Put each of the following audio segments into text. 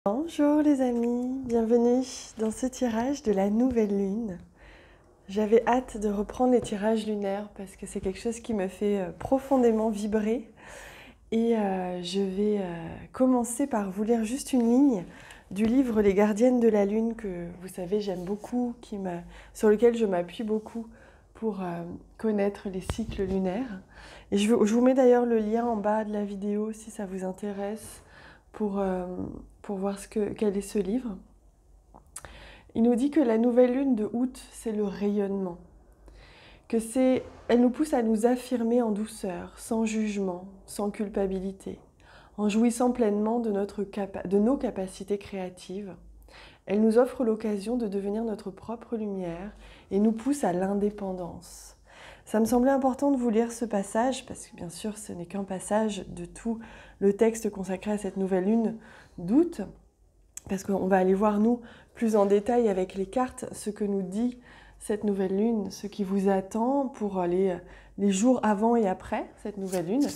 Bonjour les amis, bienvenue dans ce tirage de la nouvelle lune. J'avais hâte de reprendre les tirages lunaires parce que c'est quelque chose qui me fait profondément vibrer. Et je vais commencer par vous lire juste une ligne du livre Les Gardiennes de la Lune que vous savez j'aime beaucoup, sur lequel je m'appuie beaucoup pour connaître les cycles lunaires. Et je vous mets d'ailleurs le lien en bas de la vidéo si ça vous intéresse pour voir quel est ce livre. Il nous dit que la nouvelle lune de août, c'est le rayonnement. Elle nous pousse à nous affirmer en douceur, sans jugement, sans culpabilité, en jouissant pleinement de nos capacités créatives. Elle nous offre l'occasion de devenir notre propre lumière et nous pousse à l'indépendance. Ça me semblait important de vous lire ce passage, parce que bien sûr ce n'est qu'un passage de tout le texte consacré à cette nouvelle lune d'août, parce qu'on va aller voir nous plus en détail avec les cartes ce que nous dit cette nouvelle lune, ce qui vous attend pour les jours avant et après cette nouvelle lune.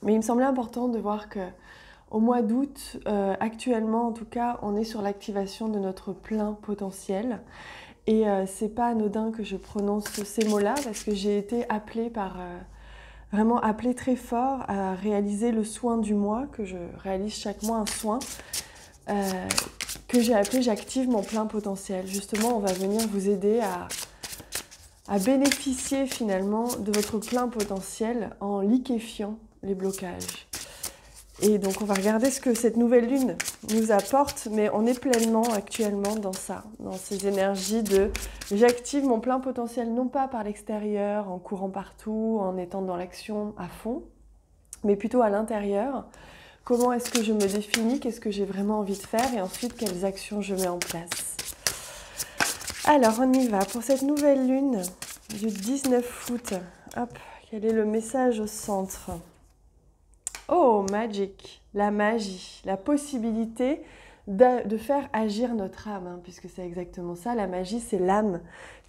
Mais il me semblait important de voir qu'au mois d'août, actuellement en tout cas, on est sur l'activation de notre plein potentiel. Et c'est pas anodin que je prononce ces mots-là parce que j'ai été appelée vraiment appelée très fort à réaliser le soin du mois, que je réalise chaque mois un soin que j'ai appelé J'active mon plein potentiel. Justement, on va venir vous aider à bénéficier finalement de votre plein potentiel en liquéfiant les blocages. Et donc on va regarder ce que cette nouvelle lune nous apporte, mais on est pleinement actuellement dans ça, dans ces énergies de j'active mon plein potentiel, non pas par l'extérieur, en courant partout, en étant dans l'action à fond, mais plutôt à l'intérieur. Comment est-ce que je me définis, qu'est-ce que j'ai vraiment envie de faire et ensuite quelles actions je mets en place. Alors on y va pour cette nouvelle lune du 19 août. Hop, quel est le message au centre ? Oh, magic, la magie, la possibilité de faire agir notre âme, hein, puisque c'est exactement ça, la magie c'est l'âme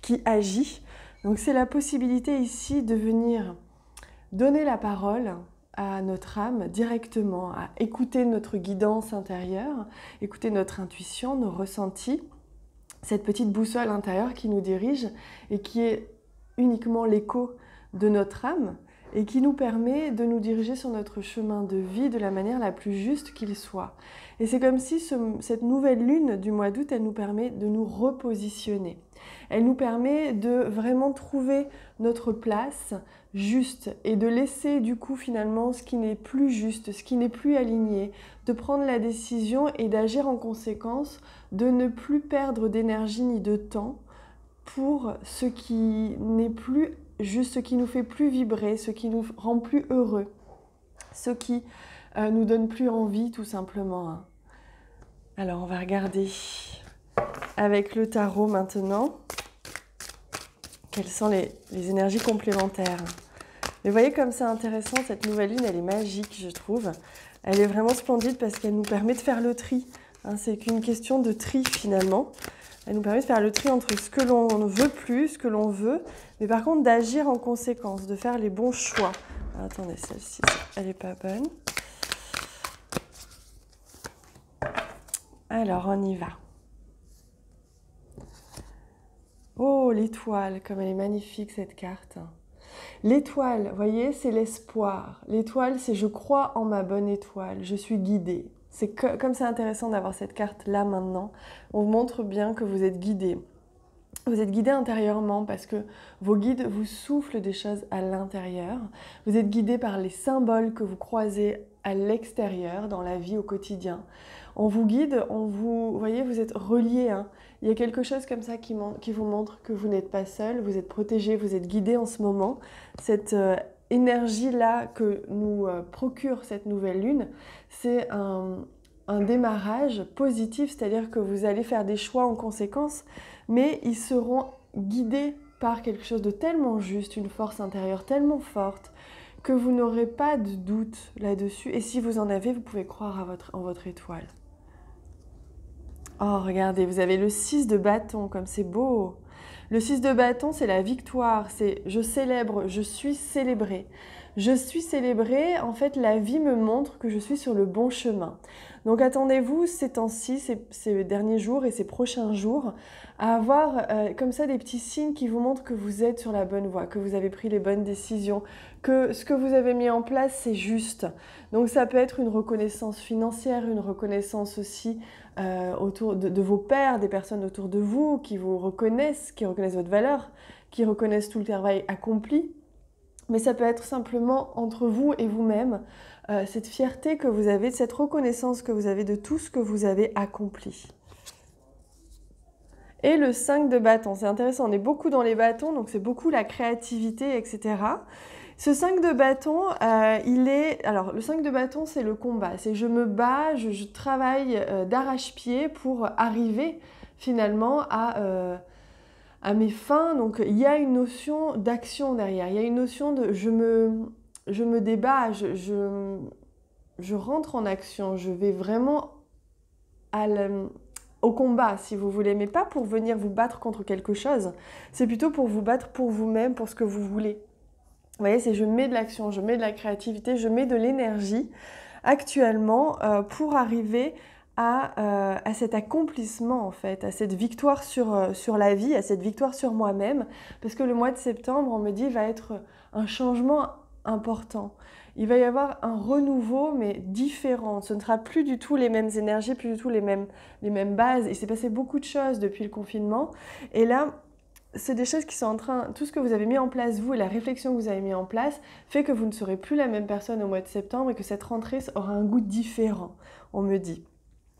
qui agit. Donc c'est la possibilité ici de venir donner la parole à notre âme directement, à écouter notre guidance intérieure, écouter notre intuition, nos ressentis, cette petite boussole intérieure qui nous dirige et qui est uniquement l'écho de notre âme, et qui nous permet de nous diriger sur notre chemin de vie de la manière la plus juste qu'il soit. Et c'est comme si cette nouvelle lune du mois d'août, elle nous permet de nous repositionner. Elle nous permet de vraiment trouver notre place juste et de laisser du coup finalement ce qui n'est plus juste, ce qui n'est plus aligné, de prendre la décision et d'agir en conséquence, de ne plus perdre d'énergie ni de temps pour ce qui n'est plus juste, ce qui nous fait plus vibrer, ce qui nous rend plus heureux, ce qui nous donne plus envie tout simplement. Alors on va regarder avec le tarot maintenant quelles sont les énergies complémentaires. Mais voyez comme c'est intéressant, cette nouvelle lune elle est magique je trouve. Elle est vraiment splendide parce qu'elle nous permet de faire le tri. C'est qu'une question de tri finalement. Elle nous permet de faire le tri entre ce que l'on ne veut plus, ce que l'on veut, mais par contre d'agir en conséquence, de faire les bons choix. Alors, attendez, celle-ci, elle n'est pas bonne. Alors, on y va. Oh, l'étoile, comme elle est magnifique cette carte. L'étoile, vous voyez, c'est l'espoir. L'étoile, c'est je crois en ma bonne étoile, je suis guidée. Comme c'est intéressant d'avoir cette carte là maintenant, on vous montre bien que vous êtes guidé. Vous êtes guidé intérieurement parce que vos guides vous soufflent des choses à l'intérieur. Vous êtes guidé par les symboles que vous croisez à l'extérieur, dans la vie au quotidien. On vous guide, vous voyez, vous êtes relié. Il y a quelque chose comme ça qui vous montre que vous n'êtes pas seul, vous êtes protégé, vous êtes guidé en ce moment. Cette énergie-là que nous procure cette nouvelle lune, c'est un démarrage positif, c'est-à-dire que vous allez faire des choix en conséquence, mais ils seront guidés par quelque chose de tellement juste, une force intérieure tellement forte, que vous n'aurez pas de doute là-dessus. Et si vous en avez, vous pouvez croire en votre étoile. Oh, regardez, vous avez le 6 de bâton, comme c'est beau. Le 6 de bâton, c'est la victoire, c'est je célèbre, je suis célébré. Je suis célébrée, en fait la vie me montre que je suis sur le bon chemin. Donc attendez-vous ces temps-ci, ces derniers jours et ces prochains jours, à avoir comme ça des petits signes qui vous montrent que vous êtes sur la bonne voie, que vous avez pris les bonnes décisions, que ce que vous avez mis en place c'est juste. Donc ça peut être une reconnaissance financière, une reconnaissance aussi autour de vos pairs, des personnes autour de vous qui vous reconnaissent, qui reconnaissent votre valeur, qui reconnaissent tout le travail accompli. Mais ça peut être simplement entre vous et vous-même, cette fierté que vous avez, cette reconnaissance que vous avez de tout ce que vous avez accompli. Et le 5 de bâton, c'est intéressant, on est beaucoup dans les bâtons, donc c'est beaucoup la créativité, etc. Ce 5 de bâton, alors le 5 de bâton, c'est le combat, c'est je me bats, je travaille d'arrache-pied pour arriver finalement à mes fins. Donc il y a une notion d'action derrière, il y a une notion de je me débat, je rentre en action, je vais vraiment au combat si vous voulez, mais pas pour venir vous battre contre quelque chose, c'est plutôt pour vous battre pour vous-même, pour ce que vous voulez. Vous voyez, c'est je mets de l'action, je mets de la créativité, je mets de l'énergie actuellement pour arriver à cet accomplissement en fait, à cette victoire sur la vie, à cette victoire sur moi-même, parce que le mois de septembre, on me dit, va être un changement important. Il va y avoir un renouveau, mais différent. Ce ne sera plus du tout les mêmes énergies, plus du tout les mêmes bases. Il s'est passé beaucoup de choses depuis le confinement, et là, c'est des choses qui sont en train, tout ce que vous avez mis en place, vous, et la réflexion que vous avez mis en place, fait que vous ne serez plus la même personne au mois de septembre et que cette rentrée aura un goût différent, on me dit.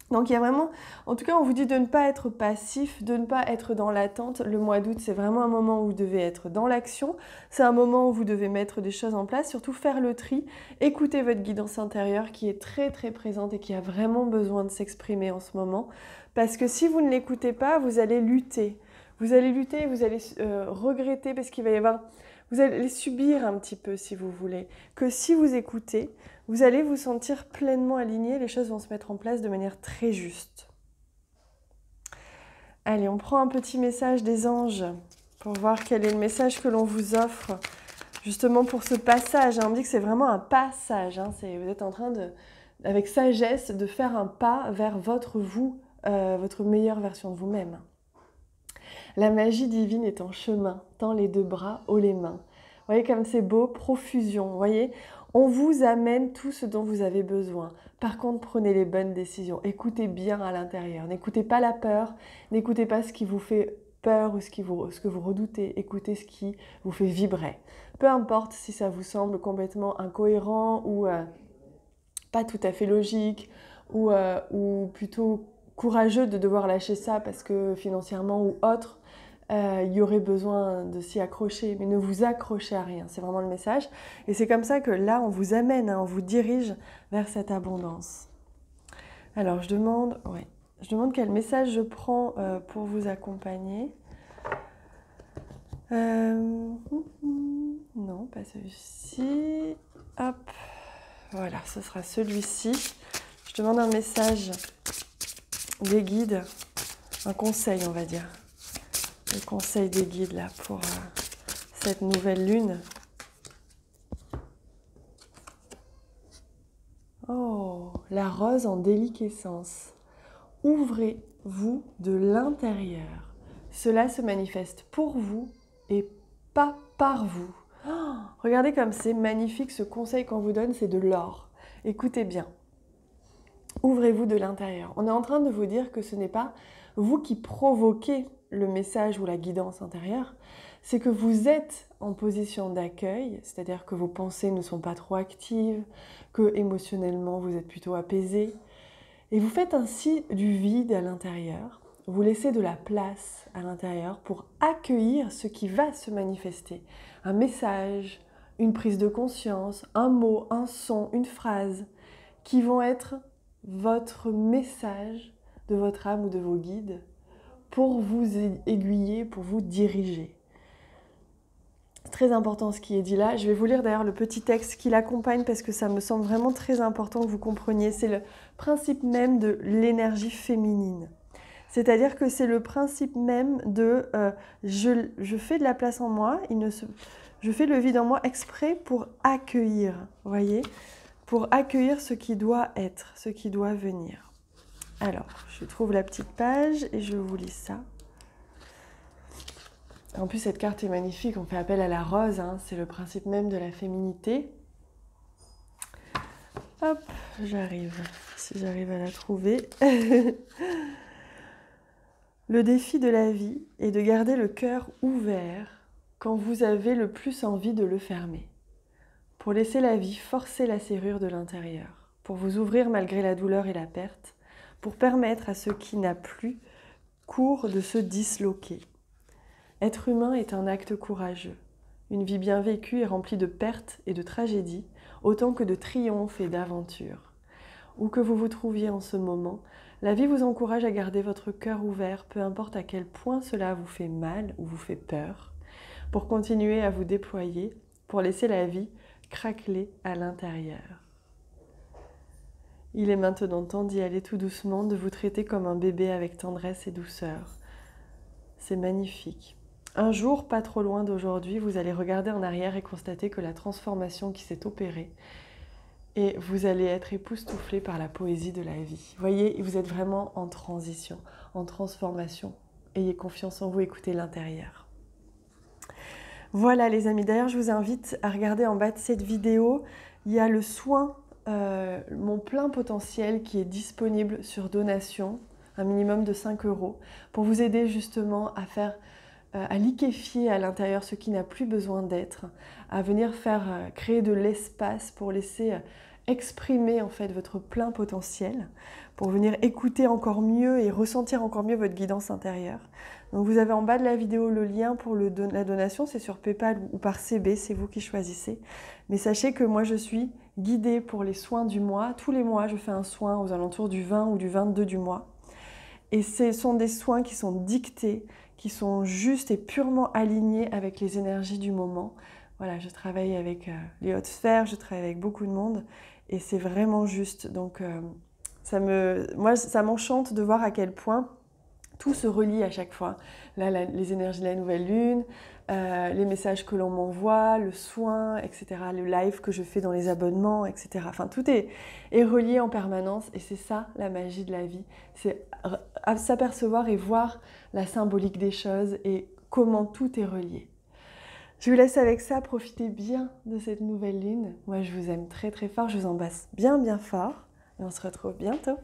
Donc il y a vraiment, en tout cas on vous dit de ne pas être passif, de ne pas être dans l'attente. Le mois d'août c'est vraiment un moment où vous devez être dans l'action, c'est un moment où vous devez mettre des choses en place, surtout faire le tri, écouter votre guidance intérieure qui est très très présente et qui a vraiment besoin de s'exprimer en ce moment. Parce que si vous ne l'écoutez pas, vous allez lutter. Vous allez lutter, vous allez regretter parce qu'il va y avoir... Vous allez subir un petit peu si vous voulez. Que si vous écoutez, vous allez vous sentir pleinement aligné, les choses vont se mettre en place de manière très juste. Allez, on prend un petit message des anges pour voir quel est le message que l'on vous offre justement pour ce passage. On me dit que c'est vraiment un passage. Vous êtes en train, avec sagesse, de faire un pas vers votre vous, votre meilleure version de vous-même. La magie divine est en chemin, tend les deux bras, haut les mains. Vous voyez comme c'est beau, profusion, vous voyez, on vous amène tout ce dont vous avez besoin. Par contre, prenez les bonnes décisions, écoutez bien à l'intérieur, n'écoutez pas la peur, n'écoutez pas ce qui vous fait peur ou ce que vous redoutez, écoutez ce qui vous fait vibrer. Peu importe si ça vous semble complètement incohérent ou pas tout à fait logique ou plutôt courageux de devoir lâcher ça parce que financièrement ou autre, il y aurait besoin de s'y accrocher, mais ne vous accrochez à rien, c'est vraiment le message. Et c'est comme ça que là, on vous amène, on vous dirige vers cette abondance. Alors, je demande quel message je prends pour vous accompagner. Non, pas celui-ci. Hop, voilà, ce sera celui-ci. Je demande un message des guides, un conseil, on va dire. Le conseil des guides là pour cette nouvelle lune. Oh, la rose en déliquescence. Ouvrez-vous de l'intérieur. Cela se manifeste pour vous et pas par vous. Oh, regardez comme c'est magnifique, ce conseil qu'on vous donne, c'est de l'or. Écoutez bien. Ouvrez-vous de l'intérieur. On est en train de vous dire que ce n'est pas vous qui provoquez le message ou la guidance intérieure, c'est que vous êtes en position d'accueil, c'est-à-dire que vos pensées ne sont pas trop actives, que émotionnellement vous êtes plutôt apaisé, et vous faites ainsi du vide à l'intérieur, vous laissez de la place à l'intérieur pour accueillir ce qui va se manifester, un message, une prise de conscience, un mot, un son, une phrase, qui vont être votre message de votre âme ou de vos guides pour vous aiguiller, pour vous diriger. C'est très important ce qui est dit là. Je vais vous lire d'ailleurs le petit texte qui l'accompagne parce que ça me semble vraiment très important que vous compreniez. C'est le principe même de l'énergie féminine. C'est-à-dire que c'est le principe même de je fais de la place en moi, Je fais le vide en moi exprès pour accueillir, vous voyez, pour accueillir ce qui doit être, ce qui doit venir. Alors, je trouve la petite page et je vous lis ça. En plus, cette carte est magnifique, on fait appel à la rose, hein, c'est le principe même de la féminité. Hop, j'arrive, si j'arrive à la trouver. Le défi de la vie est de garder le cœur ouvert quand vous avez le plus envie de le fermer. Pour laisser la vie forcer la serrure de l'intérieur, pour vous ouvrir malgré la douleur et la perte, pour permettre à ce qui n'a plus cours de se disloquer. Être humain est un acte courageux. Une vie bien vécue est remplie de pertes et de tragédies, autant que de triomphes et d'aventures. Où que vous vous trouviez en ce moment, la vie vous encourage à garder votre cœur ouvert, peu importe à quel point cela vous fait mal ou vous fait peur, pour continuer à vous déployer, pour laisser la vie craqueler à l'intérieur. Il est maintenant temps d'y aller tout doucement, de vous traiter comme un bébé avec tendresse et douceur. C'est magnifique. Un jour, pas trop loin d'aujourd'hui, vous allez regarder en arrière et constater que la transformation qui s'est opérée, et vous allez être époustouflé par la poésie de la vie. Voyez, vous êtes vraiment en transition, en transformation. Ayez confiance en vous, écoutez l'intérieur. Voilà les amis, d'ailleurs je vous invite à regarder en bas de cette vidéo, il y a le soin, mon plein potentiel qui est disponible sur donation, un minimum de 5 €, pour vous aider justement à faire, à liquéfier à l'intérieur ce qui n'a plus besoin d'être, à venir faire créer de l'espace pour laisser exprimer en fait votre plein potentiel, pour venir écouter encore mieux et ressentir encore mieux votre guidance intérieure. Donc vous avez en bas de la vidéo le lien pour la donation, c'est sur PayPal ou par CB, c'est vous qui choisissez. Mais sachez que moi je suis guidée pour les soins du mois. Tous les mois je fais un soin aux alentours du 20 ou du 22 du mois. Et ce sont des soins qui sont dictés, qui sont justes et purement alignés avec les énergies du moment. Voilà, je travaille avec les hautes sphères, je travaille avec beaucoup de monde et c'est vraiment juste. Donc moi, ça m'enchante de voir à quel point tout se relie à chaque fois. Là, les énergies de la nouvelle lune, les messages que l'on m'envoie, le soin, etc. Le live que je fais dans les abonnements, etc. Enfin, tout est relié en permanence et c'est ça la magie de la vie. C'est s'apercevoir et voir la symbolique des choses et comment tout est relié. Je vous laisse avec ça, profitez bien de cette nouvelle lune. Moi, je vous aime très très fort, je vous embrasse bien bien fort et on se retrouve bientôt.